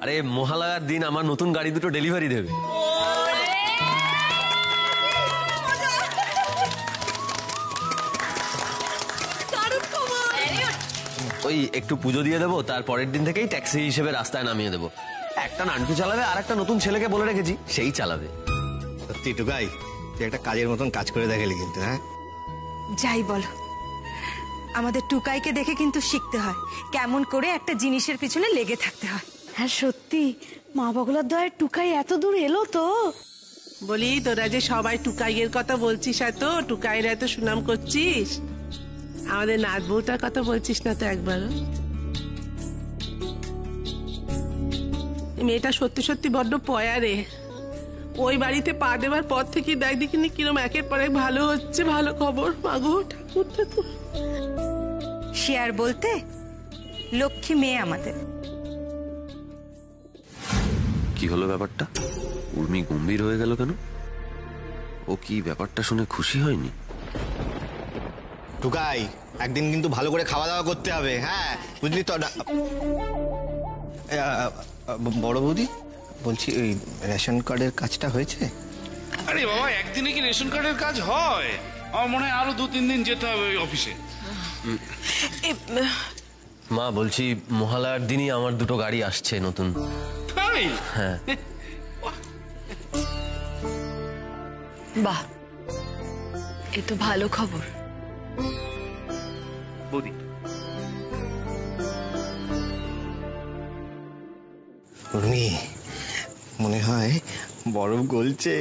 আরে মহালয়ার দিন আমার নতুন গাড়ি দুটো ডেলিভারি দেবে। ওই একটু পুজো দিয়ে দেবো, তার পরের দিন থেকেই ট্যাক্সি হিসেবে রাস্তায় নামিয়ে দেবো। একটা নানটু চালাবে আর একটা নতুন ছেলেকে বলে রেখেছি, সেই চালাবে। সত্যি টুকাই, তুই একটা কাজের মতন কাজ করে দেখালি কিন্তু। হ্যাঁ, যাই বলো, আমাদের টুকাইকে দেখে কিন্তু শিখতে হয় কেমন করে একটা জিনিসের পিছনে লেগে থাকতে হয়। হ্যাঁ সত্যি, মা বগলার দয়ায় টুকাই এত দূর এলো তো। বলি, তোরা যে সবাই টুকাইয়ের কথা বলছিস, এত টুকাইয়ের এত সুনাম করছিস, আমাদের নাচ বউটার কথা বলছিস না তো একবারও? মেয়েটা সত্যি সত্যি বড্ড পয়া রে। ওই বাড়িতে পা দেওয়ার পর থেকে দেখ দেখিনি কিরম একের পর এক ভালো হচ্ছে, ভালো খবর। মাগো ঠাকুর ঠাকুর, সে আর বলতে, লক্ষ্মী মেয়ে আমাদের। কি হলো ব্যাপারটা? উর্মি গম্ভীর হয়ে গেল কেন? ও কি ব্যাপারটা শুনে খুশি হয়নি? টুকাই, একদিন কিন্তু ভালো করে খাওয়া দাওয়া করতে হবে। হ্যাঁ বুঝলি তো? বড় বৌদি বলছি, ওই রেশন কার্ডের কাজটা হয়েছে? আরে বাবা, একদিনে কি রেশন কার্ডের কাজ হয়? আমার মনে হয় আরো 2-3 দিন যেতে হবে ওই অফিসে। মা বলছি, মহালয়ার দিনই আমার দুটো গাড়ি আসছে নতুন। তাই? হ্যাঁ। বাহ, এ তো ভালো খবর। বৌদি, উর্মি, মনে হয় বরফ গলছে।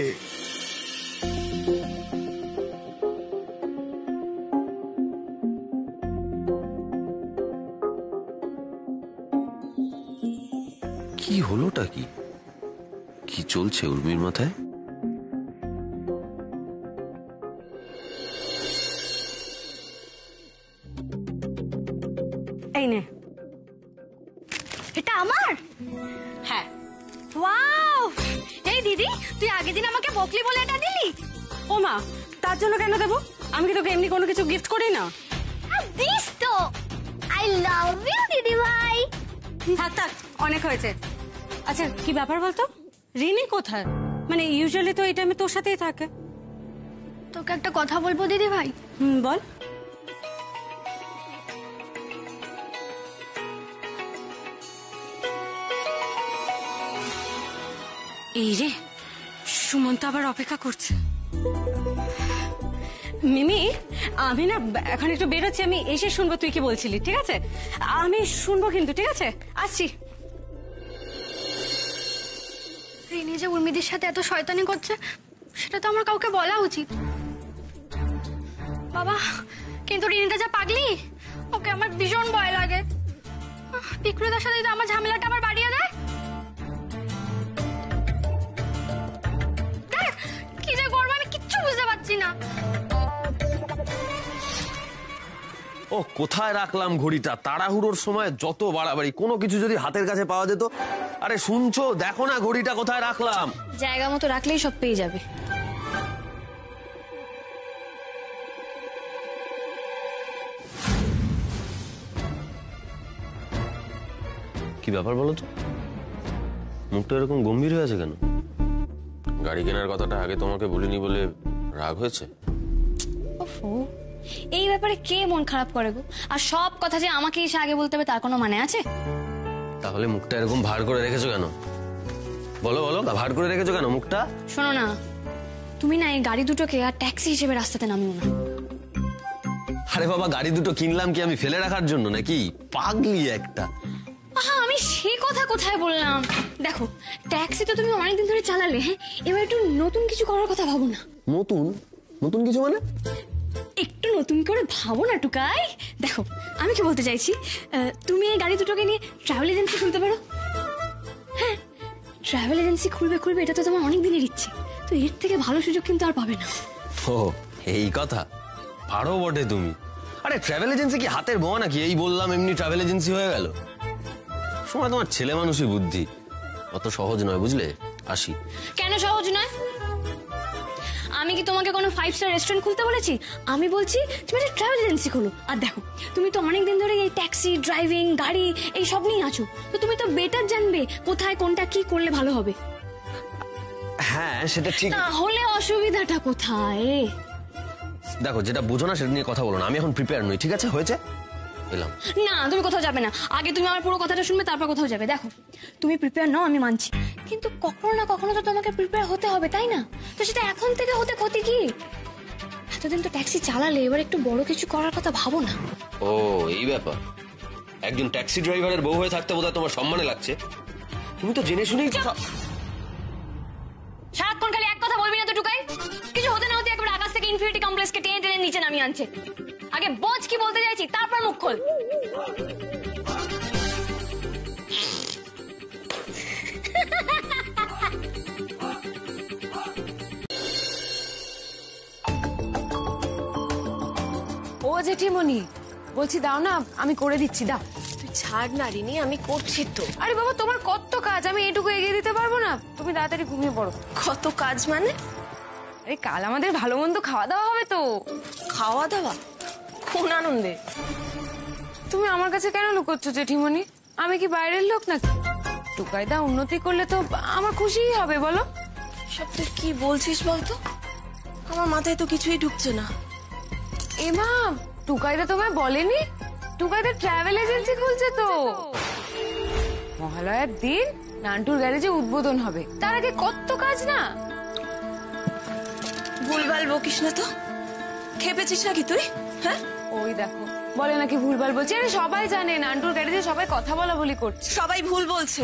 কি হলোটা কি? কি চলছে উর্মির মাথায়? এই নে, এটা আমার? হ্যাঁ। ওয়াও! এই দিদি, তুই আগের দিন আমাকে বকলি বলে এটা দিলি? ও মা, তার জন্য কেন দেবো? আমি কি তোকে এমনি কোনো কিছু গিফট করি না? দিস তো। আই লাভ ইউ দিদি ভাই। থাক থাক, অনেক হয়েছে। আচ্ছা, কি ব্যাপার বলতো? রিনি কোথায়? মানে ইউজুয়ালি তো এই টাইমে তোর সাথেই থাকে। তোকে একটা কথা বলবো দিদি ভাই। বল। এই রে, সুমন্ত আবার অপেক্ষা করছে। মিমি, আমি না এখন একটু বেরোচ্ছি, আমি এসে শুনবো তুই কি বলছিলি, ঠিক আছে? আমি শুনবো কিন্তু, ঠিক আছে? আসছি। রিনি যে উর্মিদের সাথে এত শয়তানি করছে, সেটা তো আমার কাউকে বলা উচিত। বাবা, কিন্তু রিনিটা যা পাগলি, ওকে আমার ভীষণ ভয় লাগে। বিক্রতার সাথে তো আমার ঝামেলাটা আবার বাড়িয়ে দেয়। কি যে করবো আমি কিচ্ছু বুঝতে পারছি না। ও কোথায় রাখলাম ঘড়িটা? তাড়াহুড়োর সময় যত বাড়াবাড়ি। কোনো কিছু যদি হাতের কাছে পাওয়া যেত। আরে শুনছো, দেখো না ঘড়িটা কোথায় রাখলাম। জায়গা মতো রাখলেই সব পেয়ে যাবে। কি ব্যাপার বলো তো? মুখটা এরকম গম্ভীর হয়ে আছে কেন? গাড়ি কেনার কথাটা আগে তোমাকে বলিনি বলে রাগ হয়েছে? ওফো, এই ব্যাপারে কে মন খারাপ করে গো? আর সব কথা যে আমাকে এসে আগে বলতে হবে তার কোনো মানে আছে? তাহলে মুখটা এরকম ভার করে রেখেছো কেন? বলো বলো, ভার করে রেখেছো কেন মুখটা? শোনো না, তুমি না এই গাড়ি দুটোকে আর ট্যাক্সি হিসেবে রাস্তাতে নামিও না। আরে বাবা, গাড়ি দুটো কিনলাম কি আমি ফেলে রাখার জন্য নাকি? পাগলি একটা। আমি সে কথা কোথায় বললাম? দেখো, ট্যাক্সি তো তুমি অনেকদিন ধরে চালালে, হ্যাঁ, এবার একটু নতুন কিছু করার কথা ভাবো না। নতুন? নতুন কিছু মানে? একটু নতুন করে ভাবো না টুকাই। দেখো, আমি কি বলতে চাইছি, তুমি এই গাড়ি দুটোকে নিয়ে ট্রাভেল এজেন্সি খুলতে পারো। হ্যাঁ, ট্রাভেল এজেন্সি খুলবে, এটা তো তোমার অনেক দিনের ইচ্ছে। তো এর থেকে ভালো সুযোগ কিন্তু আর পাবে না। ও এই কথা, পারো বটে তুমি। আরে ট্রাভেল এজেন্সি কি হাতের বোয়া নাকি? এই বললাম এমনি ট্রাভেল এজেন্সি হয়ে গেল। সময় তোমার ছেলে মানুষই বুদ্ধি, অত সহজ নয় বুঝলে। আসি। কেন সহজ নয়? আমি কি তোমাকে কোনো 5 স্টার রেস্টুরেন্ট খুলতে বলেছি? আমি বলছি তুমি একটা ট্রাভেল এজেন্সি খোলো। আর দেখো, তুমি তো অনেকদিন ধরে এই ট্যাক্সি ড্রাইভিং গাড়ি এই সব নিয়ে আছো, তো তুমি তো বেটার জানবে কোথায় কোনটা কি করলে ভালো হবে। হ্যাঁ সেটা ঠিক। তাহলে অসুবিধাটা কোথায়? দেখো, যেটা বোঝো না সেটা নিয়ে কথা বলো না। আমি এখন প্রিপেয়ার নই, ঠিক আছে? হয়েছে, এলাম। না, তুমি কোথাও যাবে না। আগে তুমি আমার পুরো কথাটা শুনবে, তারপর কোথাও যাবে। দেখো, তুমি প্রিপেয়ার নাও, আমি মানছি, কিন্তু কখনো না কখনো তো তোমাকে প্রিপেয়ার হতে হবে, তাই না? তো সেটা এখন থেকে হতে ক্ষতি কি? এতদিন তো ট্যাক্সি চালালে, এবার একটু বড় কিছু করার কথা ভাবো না। ও এই ব্যাপার। একজন ট্যাক্সি ড্রাইভারের বউ হয়ে থাকতে বোধহয় তোমার সম্মানে লাগছে। তুমি তো জেনে শুনেই সারাক্ষণ খালি এক কথা বলবি না তো টুকাই। কিছু হতে না হতে একবার আকাশ থেকে ইনফিনিটি কমপ্লেক্সকে টেনে টেনে নিচে নামিয়ে আনছে। আগে বোঝ কি বলতে চাইছি, তারপর মুখ খোল। ও জেঠিমণি, বলছি দাও না, আমি করে দিচ্ছি, দাও। তুই ছাড় না রিনি, আমি করছি তো। আরে বাবা, তোমার কত কাজ, আমি এইটুকু এগিয়ে দিতে পারবো না? তুমি তাড়াতাড়ি ঘুমিয়ে পড়ো। কত কাজ মানে? আরে কাল আমাদের ভালো মন্দ খাওয়া দাওয়া হবে তো। খাওয়া দাওয়া? কোন আনন্দে? তুমি আমার কাছে কেন লুকোচ্ছ জেঠিমণি? আমি কি বাইরের লোক নাকি? টুকাইদা উন্নতি করলে তো আমার খুশিই হবে, বলো। সব তুই কি বলছিস বলতো? আমার মাথায় তো কিছুই ঢুকছে না। এমা, টুকাইদা তোমায় বলেনি? টুকাইদা ট্রাভেল এজেন্সি খুলছে তো। মহালয়ার দিন নান্টুর গ্যারেজে উদ্বোধন হবে, তার আগে কত কাজ না। ভুলভাল বকিস না তো। খেপেছিস নাকি তুই? হ্যাঁ, ওই দেখো, বলে নাকি ভুলভাল বলছি। আরে সবাই জানে নান্টুর গ্যারেজে সবাই কথা বলা বলি করছে। সবাই ভুল বলছে।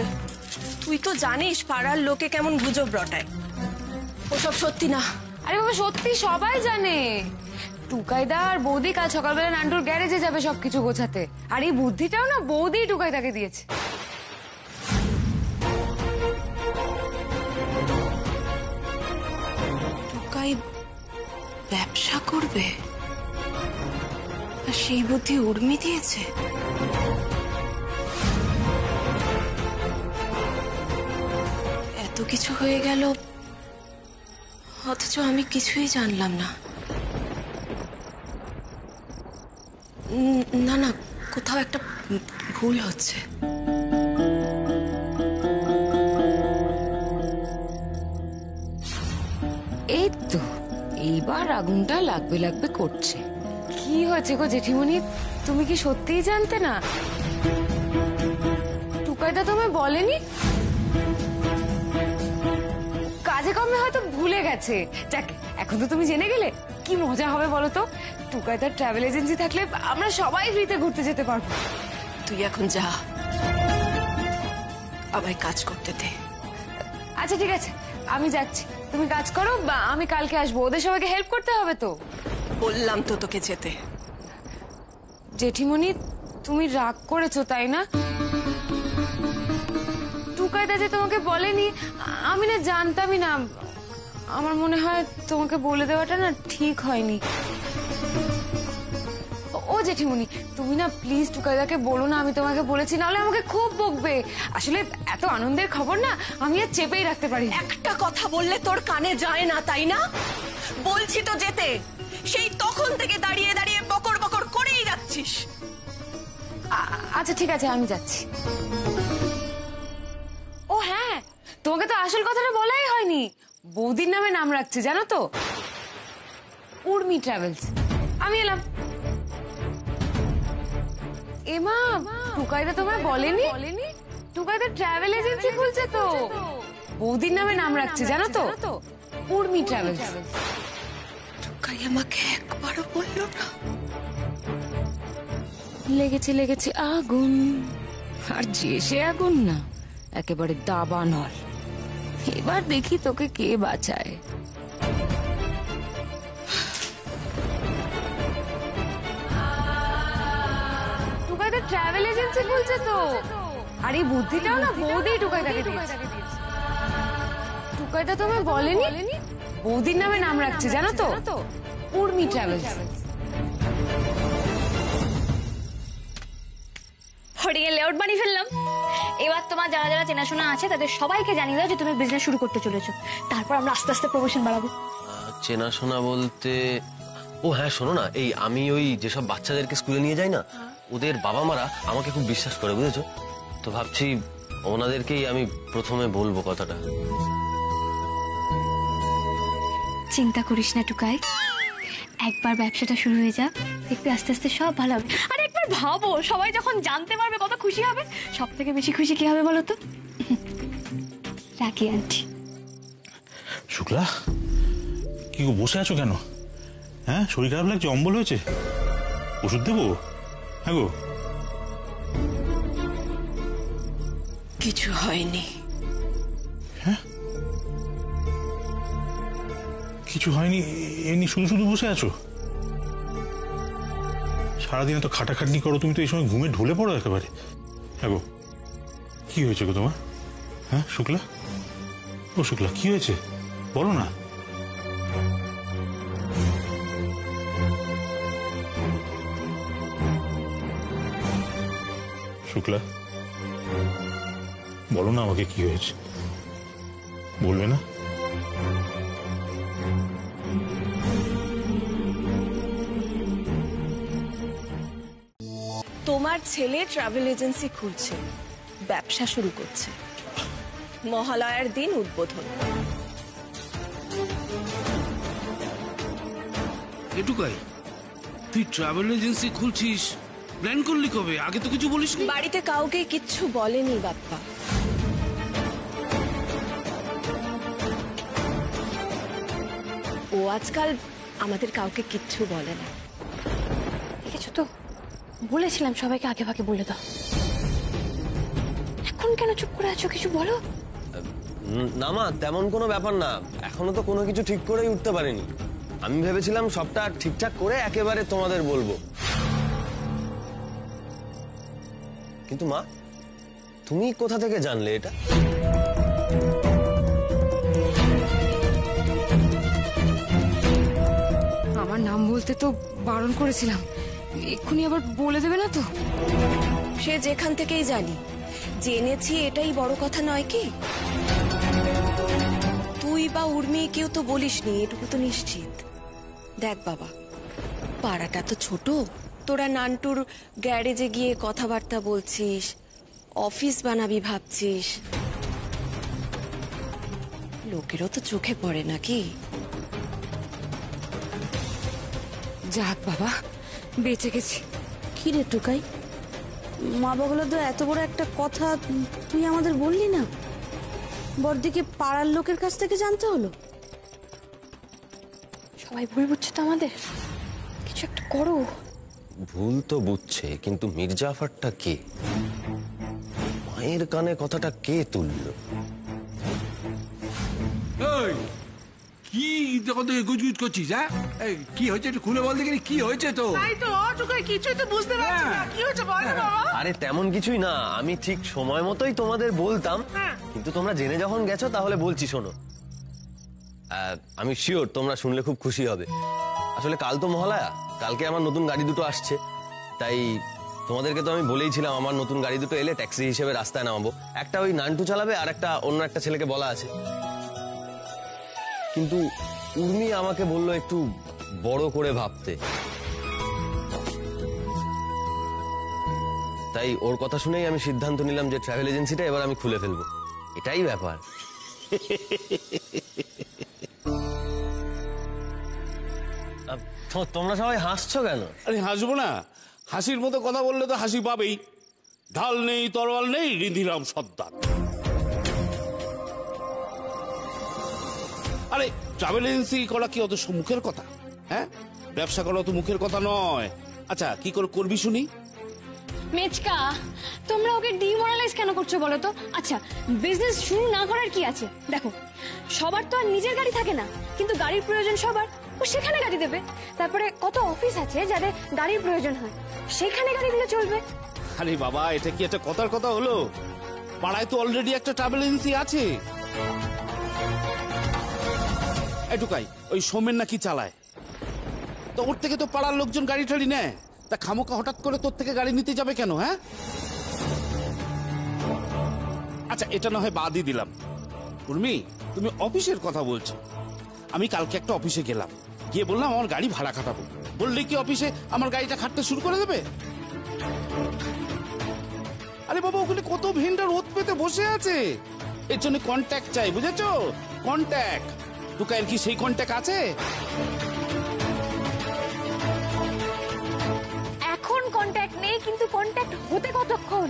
তুই তো জানিস পাড়ার লোকে কেমন গুজব রটায়। ওসব সত্যি না। আরে বাবা, সত্যি সবাই জানে। টুকাইদা আর বৌদি কাল সকালবেলা নান্টুর গ্যারেজে যাবে সবকিছু গোছাতে। আর এই বুদ্ধিটাও না বৌদি টুকাইদাকে দিয়েছে। টুকাই ব্যবসা করবে আর সেই বুদ্ধি উর্মি দিয়েছে? এত কিছু হয়ে গেল, অথচ আমি কিছুই জানলাম না। না না, কোথাও একটা ভুল হচ্ছে। এই তো, এইবার আগুনটা লাগবে লাগবে করছে। কি হয়েছে গো জেঠিমণি, তুমি কি সত্যিই জানতে না? টুকাইদা তোমায় বলেনি? কাজে কমে হয়তো ভুলে গেছে। যাক, এখন তো তুমি জেনে গেলে। কি মজা হবে বলো তো, টুকাইদার ট্রাভেল এজেন্সি থাকলে আমরা সবাই ফ্রিতে ঘুরতে যেতে পারবো। তুই এখন যা, আমায় কাজ করতে দে। আচ্ছা ঠিক আছে, আমি যাচ্ছি, তুমি কাজ করো, বা আমি কালকে আসবো। ওদের সবাইকে হেল্প করতে হবে তো। বললাম তো তোকে যেতে। জেঠিমণি, তুমি রাগ করেছো তাই না? টুকাইদা যে তোমাকে বলেনি, আমি না জানতামই না। আমার মনে হয় তোমাকে বলে দেওয়াটা না ঠিক হয়নি। ও জেঠিমণি, তুমি না প্লিজ টুকাইদাকে বলো না আমি তোমাকে বলেছি, নাহলে আমাকে খুব বকবে। আসলে এত আনন্দের খবর না আমি আর চেপেই রাখতে পারি। একটা কথা বললে তোর কানে যায় না, তাই না? বলছি তো যেতে, সেই তখন থেকে দাঁড়িয়ে দাঁড়িয়ে বকর বকর করেই যাচ্ছিস। আচ্ছা ঠিক আছে, আমি যাচ্ছি। ও হ্যাঁ, তোমাকে তো আসল কথাটা বলাই হয়নি। বৌদির নামে নাম রাখছে জানো তো, উর্মি ট্রাভেলস। আমি এলাম। এমা, টুকাইদা তোমায় বলেনি? টুকাইদা ট্রাভেল এজেন্সি খুলছে তো। বৌদির নামে নাম রাখছে জানো তো, উর্মি ট্রাভেলস। টুকাই আমাকে একবারও বললো না। লেগেছে লেগেছে আগুন, আর যে সে আগুন না, একেবারে দাবানল। এবার দেখি তোকে কে বাঁচায়। টুকাইদা ট্রাভেল এজেন্সি খুলছে তো। আর এই বুদ্ধিটাও না বৌদি টুকাইদাকে দিয়েছে। টুকাইদা তোমায় বলেনি? বৌদির নামে নাম রাখছে জানো তো, উর্মি ট্রাভেলস। হোর্ডিংয়ে লেআউট বানিয়ে ফেললাম। এবার তোমার যারা যারা চেনাশোনা আছে তাদের সবাইকে জানিয়ে দাও যে তুমি বিজনেস শুরু করতে চলেছো। তারপর আমরা আস্তে আস্তে প্রমোশন বাড়াবো। চেনাশোনা বলতে, ও হ্যাঁ শোনো না, এই আমি ওই যেসব বাচ্চাদেরকে স্কুলে নিয়ে যাই না, ওদের বাবা মারা আমাকে খুব বিশ্বাস করে, বুঝেছো? তো ভাবছি ওনাদেরকেই আমি প্রথমে বলবো কথাটা। চিন্তা করিস না টুকাই, একবার ব্যবসাটা শুরু হয়ে যাক, দেখবি আস্তে আস্তে সব ভালো হবে। আর একবার ভাবো, সবাই যখন জানতে পারবে কত খুশি হবে। সব থেকে বেশি খুশি কি হবে বলো তো? রাখি আন্টি। শুক্লা, কি গো বসে আছো কেন? হ্যাঁ, শরীর খারাপ লাগছে? অম্বল হয়েছে? ওষুধ দেবো? হ্যাঁ গো। কিছু হয়নি। হ্যাঁ, কিছু হয়নি? এমনি শুধু শুধু বসে আছো? সারাদিন তো খাটাখাটনি করো, তুমি তো এই সময় ঘুমে ঢলে পড়ো একেবারে। হ্যাঁ গো, কি হয়েছে গো তোমার? হ্যাঁ শুক্লা, ও শুক্লা, কি হয়েছে বলো না। শুক্লা, বলো না আমাকে কি হয়েছে, বলবে না? তোমার ছেলে ট্রাভেল এজেন্সি খুলছে, ব্যবসা শুরু করছে, মহালয়ার দিন উদ্বোধন। এটুকাই, তুই ট্রাভেল এজেন্সি খুলছিস, প্ল্যান করলি কবে? আগে তো কিছু বলিসনি। বাড়িতে কাউকে কিচ্ছু বলেনি বাপ্পা। ও আজকাল আমাদের কাউকে কিচ্ছু বলে না। দেখেছো তো, বলেছিলাম সবাইকে আগে ভাগে বলে দাও। এখন কেন চুপ করে আছো, কিছু বলো। না মা, তেমন কোনো ব্যাপার না, এখনো তো কোনো কিছু ঠিক করেই উঠতে পারিনি। আমি ভেবেছিলাম সবটা ঠিকঠাক করে একেবারে তোমাদের বলবো। কিন্তু মা, তুমি কোথা থেকে জানলে এটা? আমার নাম বলতে তো বারণ করেছিলাম, এক্ষুনি আবার বলে দেবে না তো? সে যেখান থেকেই জানি, জেনেছি এটাই বড় কথা নয় কি? তুই বা উর্মি কেউ তো বলিসনি, এটুকু তো নিশ্চিত। দেখ বাবা, পাড়াটা তো ছোট, তোরা নান্টুর গ্যারেজে গিয়ে কথাবার্তা বলছিস, অফিস বানাবি ভাবছিস, লোকেরও তো চোখে পড়ে নাকি? যাক বাবা, বেঁচে গেছি। কি রে টুকাই, মা বাবা তো এত বড় একটা কথা তুই আমাদের বললি না? বড়দিকে পাড়ার লোকের কাছ থেকে জানতে হলো। সবাই ভুল বুঝছো তো আমাদের, কিছু একটা করো। ভুল তো বুঝছে, কিন্তু মির্জাফারটা কে? মায়ের কানে কথাটা কে তুললো? কি যখন তুই গুজগুজ করছিস? হ্যাঁ, কি হয়েছে একটু খুলে বল দেখি, কি হয়েছে? তো তাই তো টুকাই, কিছুই তো বুঝতে পারছি না। কি হয়েছে বল না বাবা। আরে তেমন কিছুই না, আমি ঠিক সময় মতোই তোমাদের বলতাম, কিন্তু তোমরা জেনে যখন গেছো তাহলে বলছি শোনো। আমি শিওর তোমরা শুনলে খুব খুশি হবে। আসলে কাল তো মহালয়া, কালকে আমার নতুন গাড়ি দুটো আসছে, তাই তোমাদেরকে তো আমি বলেইছিলাম আমার নতুন গাড়ি দুটো এলে ট্যাক্সি হিসেবে রাস্তায় নামাবো। একটা ওই নান্টু চালাবে, আর একটা অন্য একটা ছেলেকে বলা আছে। কিন্তু উর্মি আমাকে বললো একটু বড় করে ভাবতে, তাই ওর কথা শুনেই আমি সিদ্ধান্ত নিলাম যে ট্রাভেল এজেন্সিটা এবার আমি খুলে ফেলবো। এটাই ব্যাপার। তোমরা সবাই হাসছো কেন? আরে হাসবো না, হাসির মতো কথা বললে তো হাসি পাবেই। ঢাল নেই, তরোয়াল নেই, রিধিরাম সর্দার। আরে ট্রাভেল এজেন্সি করা কি অত মুখের কথা? হ্যাঁ, ব্যবসা করা তো মুখের কথা নয়। আচ্ছা, কি করে করবি শুনি? মেচকা, তোমরা ওকে ডিমোরালাইজ কেন করছো বলো তো? আচ্ছা, বিজনেস শুরু না করার কি আছে? দেখো, সবার তো আর নিজের গাড়ি থাকে না, কিন্তু গাড়ির প্রয়োজন সবার, ও সেখানে গাড়ি দেবে। তারপরে কত অফিস আছে যাদের গাড়ির প্রয়োজন হয়, সেখানে গাড়ি দিলে চলবে। আরে বাবা, এটা কি একটা কথার কথা হলো? পাড়ায় তো অলরেডি একটা ট্রাভেল এজেন্সি আছে। এটুকাই, ওই সোমেন নাকি চালায়, তো ওর থেকে তো পাড়ার লোকজন গাড়ি টাড়ি নেয়। তা খামোকা হঠাৎ করে তোর থেকে গাড়ি নিতে যাবে কেন? হ্যাঁ, আচ্ছা এটা না হয় বাদই দিলাম। উর্মি, তুমি অফিসের কথা বলছো, আমি কালকে একটা অফিসে গেলাম, গিয়ে বললাম আমার গাড়ি ভাড়া খাটাবো। বললে কি অফিসে আমার গাড়িটা খাটতে শুরু করে দেবে? আরে বাবা, ওখানে কত ভেন্ডার ওত পেতে বসে আছে, এর জন্য কন্ট্যাক্ট চাই, বুঝেছো? কন্ট্যাক্ট। টুকাইয়ের কি সেই কন্ট্যাক্ট আছে? এখন কন্ট্যাক্ট নেই, কিন্তু কন্ট্যাক্ট হতে কতক্ষণ?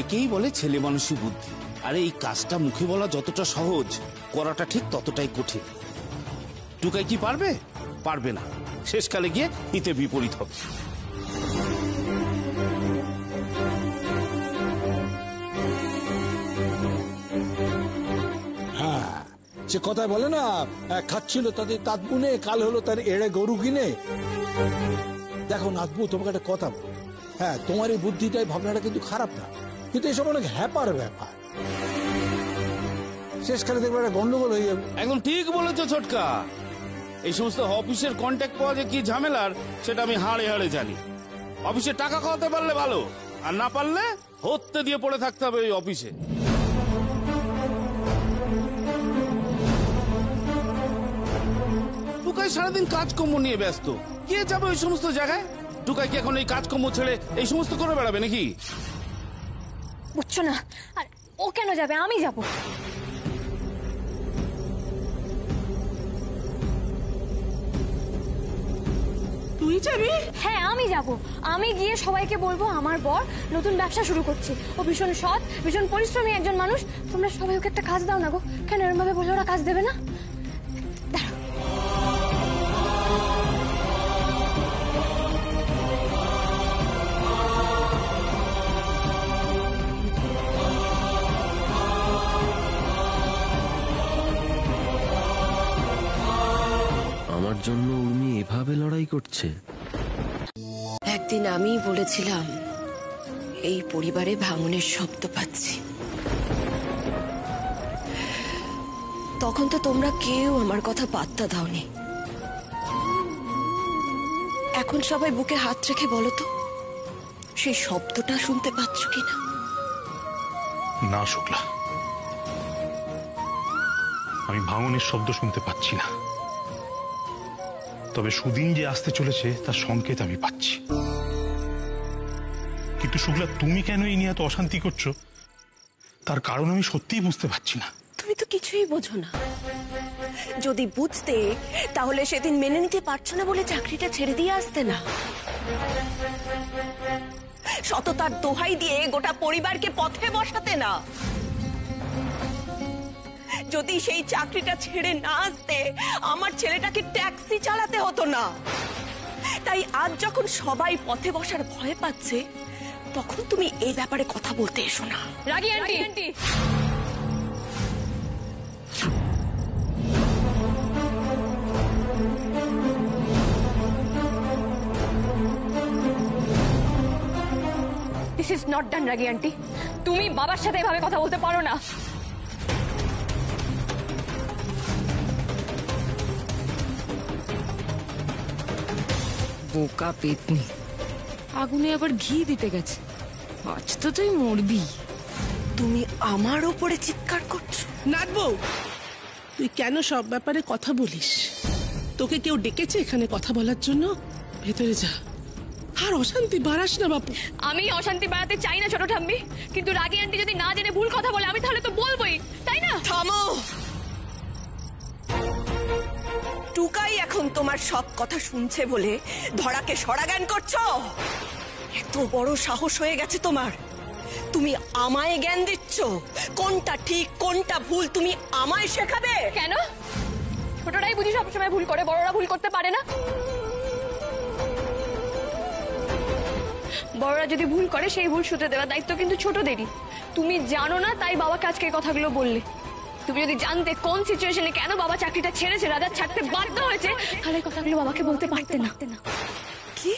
একেই বলে ছেলে মানুষই বুদ্ধি। আরে এই কাজটা মুখে বলা যতটা সহজ, করাটা ঠিক ততটাই কঠিন। টুকাই কি পারবে? পারবে না। শেষকালে গিয়ে হিতে বিপরীত হবে। হ্যাঁ, সে কথায় বলে না, খাচ্ছিল তাদের তাঁত বুনে, কাল হলো তার এড়ে গরু কিনে। দেখো নাতবু, তোমাকে একটা কথা বল, হ্যাঁ তোমার এই বুদ্ধিটাই ভাবনাটা কিন্তু খারাপ না, কিন্তু এসব অনেক হ্যাপার ব্যাপার, শেষকালে দেখবে একটা গন্ডগোল হয়ে যাবে। একদম ঠিক বলেছো ছোটকা। এই সমস্ত অফিসের কন্ট্যাক্ট পাওয়া যে কি ঝামেলার, সেটা আমি হাড়ে হাড়ে জানি। অফিসে টাকা খাওয়াতে পারলে ভালো, আর না পারলে হত্যে দিয়ে পড়ে থাকতে হবে ওই অফিসে। টুকাই সারাদিন কাজকর্ম নিয়ে ব্যস্ত, কে যাবে ওই সমস্ত জায়গায়? টুকাই কি এখন এই কাজকর্ম ছেড়ে এই সমস্ত করে বেড়াবে নাকি? বুঝছো না? আর ও কেন যাবে? আমি যাব। তুই যাবি? হ্যাঁ, আমি যাব। আমি গিয়ে সবাইকে বলবো আমার বর নতুন ব্যবসা শুরু করছে, ও ভীষণ সৎ, ভীষণ পরিশ্রমী একজন মানুষ। তোমরা সবাই ওকে একটা কাজ দাও না গো। কেন এরকম ভাবে বললে ওরা কাজ দেবে না? আমার জন্য উর্মি এভাবে লড়াই করছে। একদিন আমি বলেছিলাম এই পরিবারে ভাঙনের শব্দ পাচ্ছি, তখন তো তোমরা কেউ আমার কথা পাত্তা দাওনি। এখন সবাই বুকে হাত রেখে বলো তো, সেই শব্দটা শুনতে পাচ্ছ কিনা? না শুক্লা, আমি ভাঙনের শব্দ শুনতে পাচ্ছি না, তবে সুদিন যে আসতে চলেছে তার সংকেত আমি পাচ্ছি। কিন্তু শুক্লা, তুমি কেন এই নিয়ে এত অশান্তি করছো, তার কারণ আমি সত্যিই বুঝতে পারছি না। তুমি তো কিছুই বোঝো না। যদি বুঝতে, তাহলে সেদিন মেনে নিতে পারছো না বলে চাকরিটা ছেড়ে দিয়ে আসতে না। সততার দোহাই দিয়ে গোটা পরিবারকে পথে বসাতে না। যদি সেই চাকরিটা ছেড়ে না আসতে, আমার ছেলেটাকে ট্যাক্সি চালাতে হতো না। তাই আজ যখন সবাই পথে বসার ভয় পাচ্ছে, তখন তুমি এই ব্যাপারে কথা বলতে এসো না। রাগি aunty, this is not done. Ragi aunty, তুমি বাবার সাথে এভাবে কথা বলতে পারো না। বোকা পেতনি, আগুনে আবার ঘি দিতে গেছে। আজ তো তুই মরবি। তুমি আমার উপরে চিৎকার করছো? নাতবউ, তুই কেন সব ব্যাপারে কথা বলিস? তোকে কেউ ডেকেছে এখানে কথা বলার জন্য? ভেতরে যা, আর অশান্তি বাড়াস না বাপু। আমি অশান্তি বাড়াতে চাই না ছোট ঠাম্মি, কিন্তু রাগি আন্টি যদি না জেনে ভুল কথা বলে, আমি তাহলে তো বলবোই, তাই না? থামো। টুকাই এখন তোমার সব কথা শুনছে বলে ধরাকে সরা জ্ঞান করছো? এত বড় সাহস হয়ে গেছে তোমার? তুমি আমায় জ্ঞান দিচ্ছ? কোনটা ঠিক কোনটা ভুল তুমি আমায় শেখাবে? কেন? ছোটরাই বুঝি সবসময় ভুল করে, বড়রা ভুল করতে পারে না? বড়রা যদি ভুল করে, সেই ভুল শুধরে দেওয়ার দায়িত্ব কিন্তু ছোটদেরই। তুমি জানো না, তাই বাবাকে আজকে এই কথাগুলো বললে। তুমি যদি জানতে কোন সিচুয়েশনে কেন বাবা চাকরিটা ছেড়েছে, রাজা ছাড়তে বাধ্য হয়েছে, তাহলে এই কথাগুলো বাবাকে বলতে পারতে না। কি?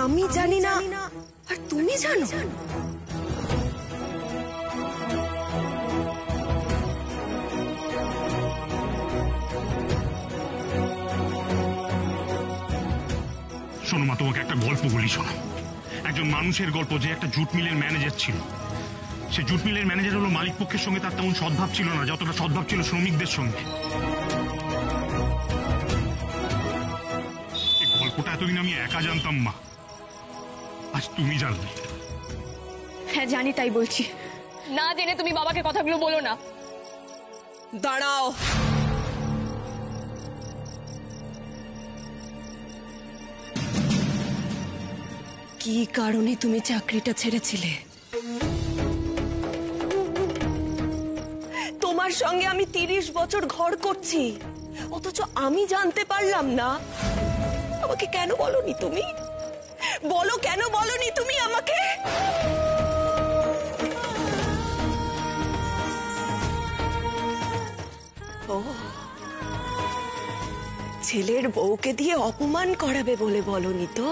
আমি জানি না, আর তুমি জানো? শোনো মা, তোমাকে একটা গল্প বলি, শোনো। একজন মানুষের গল্প, যে একটা জুট মিলের ম্যানেজার ছিল। সে জুট মিলের ম্যানেজার হলো মালিক পক্ষের সঙ্গে তার তেমন সদ্ভাব ছিল না যতটা সদ্ভাব ছিল শ্রমিকদের সঙ্গে। এই গল্পটা এতদিন আমি একা জানতাম মা, আজ তুমি জানলে। হ্যাঁ জানি, তাই বলছি। না জেনে তুমি বাবাকে কথাগুলো বলো না। দাঁড়াও, কি কারণে তুমি চাকরিটা ছেড়েছিলে? তোমার সঙ্গে আমি 30 বছর ঘর করছি, অথচ আমি জানতে পারলাম না। আমাকে কেন বলনি তুমি? বলো, কেন বলনি তুমি আমাকে? ও, ছেলের বউকে দিয়ে অপমান করাবে বলে বলনি তো?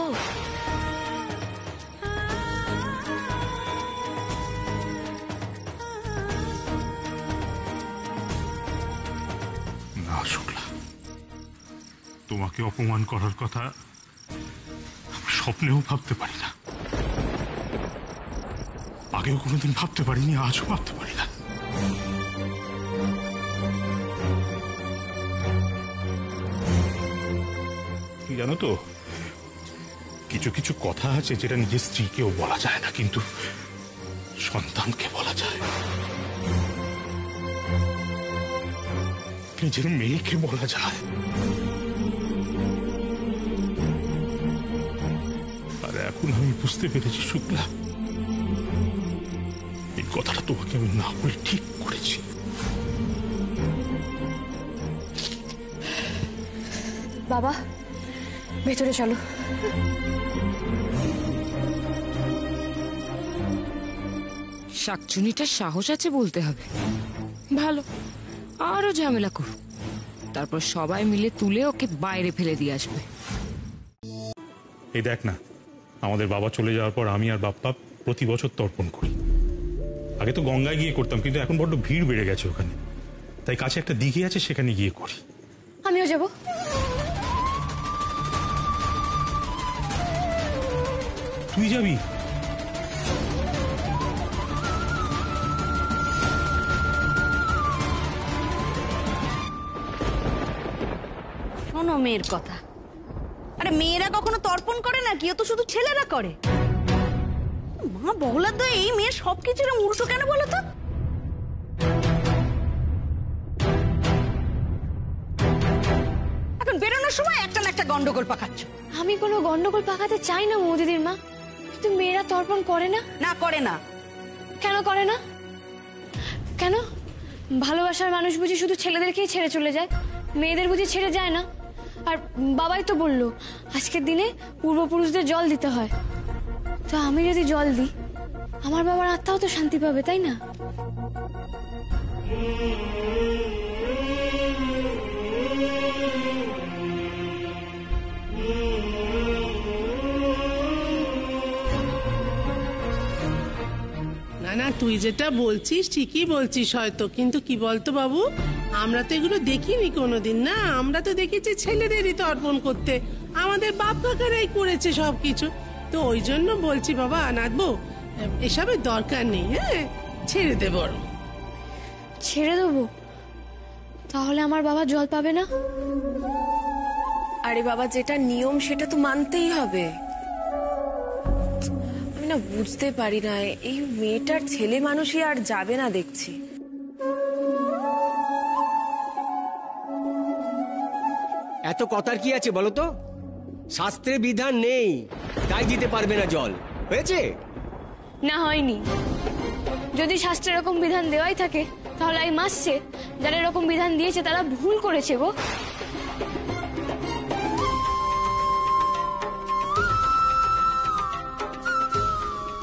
না শুক্লা, তোমাকে অপমান করার কথা আমি স্বপ্নেও ভাবতে পারি না। আগেও কোনোদিন ভাবতে পারিনি, আজও ভাবতে পারি না। কি জানো তো, কিছু কিছু কথা আছে যেটা নিজের স্ত্রীকেও বলা যায় না, কিন্তু সন্তানকে বলা যায়, নিজের মেয়েকে বলা যায়। আর এখন আমি বুঝতে পেরেছি শুক্লা, এই কথাটা তোমাকে আমি না বলে ঠিক করেছি। বাবা ভেতরে চলো। শাকচুনিটার সাহস আছে বলতে হবে। ভালো, আরো ঝামেলা করুক, তারপর সবাই মিলে তুলে ওকে বাইরে ফেলে দিয়ে আসবে। এই দেখ না, আমাদের বাবা চলে যাওয়ার পর আমি আর বাপ্পা প্রতি বছর তর্পণ করি। আগে তো গঙ্গায় গিয়ে করতাম, কিন্তু এখন বড্ড ভিড় বেড়ে গেছে ওখানে, তাই কাছে একটা দিঘি আছে, সেখানে গিয়ে করি। আমিও যাব। তুই যাবি? শোনো মেয়ের কথা। আরে মেয়েরা কখনো তর্পণ করে না, কি ও তো শুধু ছেলেরা করে। মা বহলার দয় এই মেয়ের সবকিছু এরকম উল্টো কেন বলো তো? এখন বেরোনোর সময় একটা না একটা গন্ডগোল পাকাচ্ছ। আমি কোনো গন্ডগোল পাকাতে চাই না বৌদিদির মা, কিন্তু মেয়েরা তর্পণ করে না। না করে না। কেন করে না? কেন? ভালোবাসার মানুষ বুঝি শুধু ছেলেদেরকেই ছেড়ে চলে যায়, মেয়েদের বুঝি ছেড়ে যায় না? আর বাবাই তো বললো আজকের দিনে পূর্বপুরুষদের জল দিতে হয়। তো আমি যদি জল দিই, আমার বাবার আত্মাও তো শান্তি পাবে, তাই না? না না, তুই যেটা বলছিস ঠিকই বলছিস হয়তো, কিন্তু কি বলতো বাবু, আমরা তো এগুলো দেখিনি কোনোদিন। না, আমরা তো দেখেছি ছেলেদেরই তর্পণ করতে, আমাদের বাপ কাকারাই করেছে সবকিছু। তো ওই জন্য বলছি বাবা, নাচবো এসবের দরকার নেই। হ্যাঁ, ছেড়ে দে বড়। ছেড়ে দেবো? তাহলে আমার বাবা জল পাবে না? আরে বাবা, যেটা নিয়ম সেটা তো মানতেই হবে। আমি না বুঝতে পারি না, এই মেয়েটার ছেলে মানুষই আর যাবে না দেখছি। এত কথার কি আছে বলো তো? শাস্ত্রে বিধান নেই, তাই দিতে পারবে না জল, হয়েছে? না, হয়নি। যদি শাস্ত্রে এরকম বিধান দেওয়াই থাকে, তাহলে এই মাসছে যারা এরকম বিধান দিয়েছে তারা ভুল করেছে গো।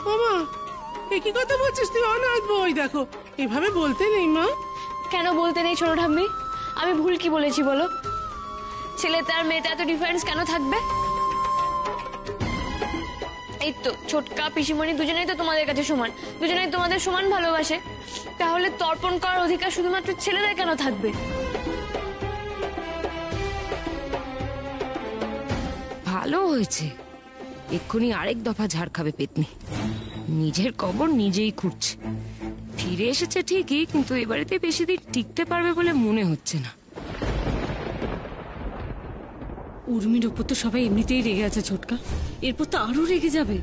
মামা, কি কথা বলছিস তুই? অনাথ ওই দেখো, এভাবে বলতে নেই মা। কেন বলতে নেই ছোট ঠাম্মি? আমি ভুল কি বলেছি বলো? ছেলেতে আর মেয়েতে এত ডিফারেন্স কেন থাকবে? এই তো ছোটকা পিসিমণি দুজনেই তো তোমাদের কাছে সমান, দুজনেই তোমাদের সমান ভালোবাসে, তাহলে তর্পণ করার অধিকার শুধুমাত্র ছেলেদের কেন থাকবে? ভালো হয়েছে, এক্ষুনি আরেক দফা ঝাড় খাবে পেতনি। নিজের কবর নিজেই খুঁড়ছে। ফিরে এসেছে ঠিকই, কিন্তু এ বাড়িতে বেশি দিন টিকতে পারবে বলে মনে হচ্ছে না। উর্মির ওপর তো সবাই এমনিতেই রেগে আছে ছোটকা, এরপর তো আরো রেগে যাবে।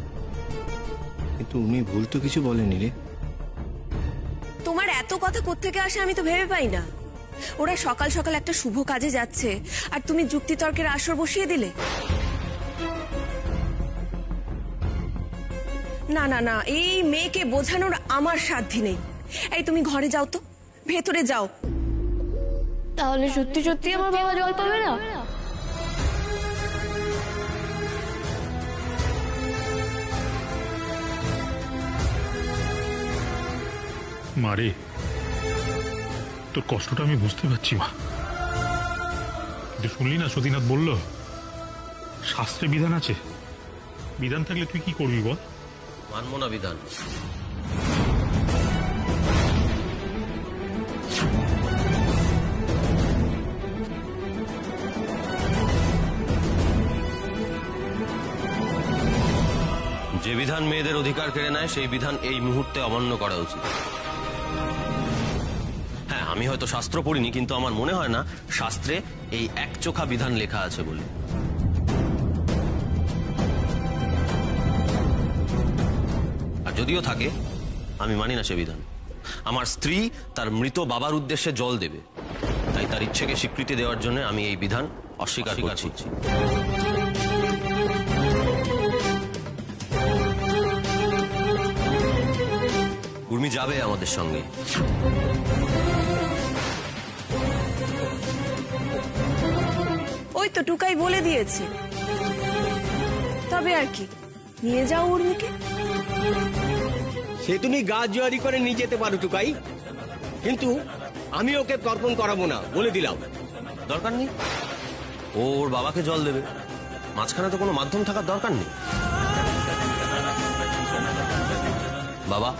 কিন্তু উনি ভুল তো কিছু বলেনি রে। তোমার এত কথা কোত্থেকে আসে আমি তো ভেবে পাই না। ওরা সকাল সকাল একটা শুভ কাজে যাচ্ছে আর তুমি যুক্তিতর্কের আসর বসিয়ে দিলে। না না না, এই মেয়েকে বোঝানোর আমার সাধ্য নেই। এই তুমি ঘরে যাও তো, ভেতরে যাও। তাহলে সত্যি সত্যি আমার বাবা জল পাবে না? মারে, তোর কষ্টটা আমি বুঝতে পারছি মা, কিন্তু শুনলি না সতীনাথ বলল শাস্ত্রে বিধান আছে। বিধান থাকলে তুই কি করবি বল? মানবো না বিধান। যে বিধান মেয়েদের অধিকার কেড়ে নেয় সেই বিধান এই মুহূর্তে অমান্য করা উচিত। হ্যাঁ, আমি হয়তো শাস্ত্র পড়িনি, কিন্তু আমার মনে হয় না শাস্ত্রে এই একচোখা বিধান লেখা আছে বলে। আর যদিও থাকে, আমি মানি না সে বিধান। আমার স্ত্রী তার মৃত বাবার উদ্দেশ্যে জল দেবে, তাই তার ইচ্ছেকে স্বীকৃতি দেওয়ার জন্য আমি এই বিধান অস্বীকার করছি। উর্মি যাবে আমাদের সঙ্গে। ওই তো টুকাই বলে দিয়েছে। তবে আর কি, নিয়ে যাও উর্মিকে। সে তুমি গা জোয়ারি করে নিয়ে যেতে পারো টুকাই, কিন্তু আমি ওকে তর্পণ করাবো না, বলে দিলাম। দরকার নেই, ওর বাবাকে জল দেবে, মাঝখানে তো কোনো মাধ্যম থাকার দরকার নেই। বাবা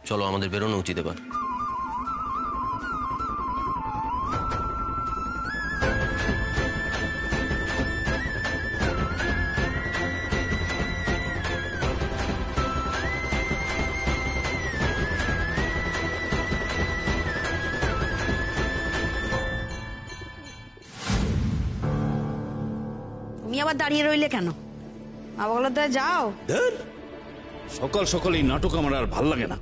চলো, আমাদের বেরোনো উচিত এবার। তুমি আবার দাঁড়িয়ে রইলে কেন? মা বলো তো যাও। সকাল সকাল এই নাটক আমার আর ভাল লাগে না।